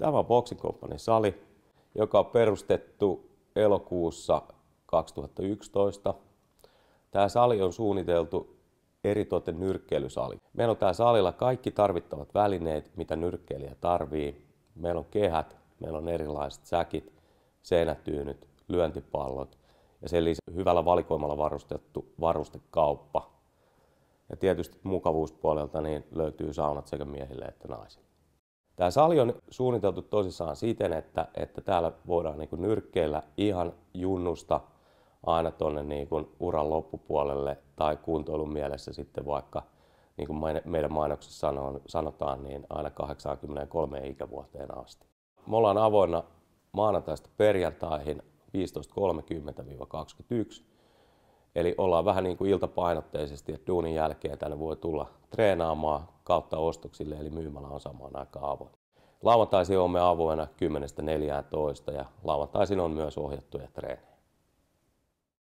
Tämä on Boxing Companyn sali, joka on perustettu elokuussa 2011. Tämä sali on suunniteltu eritoten nyrkkeilysali. Meillä on täällä salilla kaikki tarvittavat välineet, mitä nyrkkeilijä tarvii. Meillä on kehät, meillä on erilaiset säkit, seinätyynyt, lyöntipallot ja sen lisäksi hyvällä valikoimalla varustettu varustekauppa. Ja tietysti mukavuuspuolelta niin löytyy saunat sekä miehille että naisille. Tämä sali on suunniteltu tosissaan siten, että täällä voidaan nyrkkeillä ihan junnusta aina tuonne uran loppupuolelle tai kuntoilun mielessä sitten vaikka, niin kuin meidän mainoksessa sanotaan, niin aina 83 ikävuoteen asti. Me ollaan avoinna maanantaista perjantaihin 15.30–21. Eli ollaan vähän niin kuin iltapainotteisesti, että duunin jälkeen tänne voi tulla treenaamaan kautta ostoksille, eli myymälä on samaan aikaan avoin. Lauantaisin olemme avoinna 10–14 ja lauantaisin on myös ohjattuja treenejä.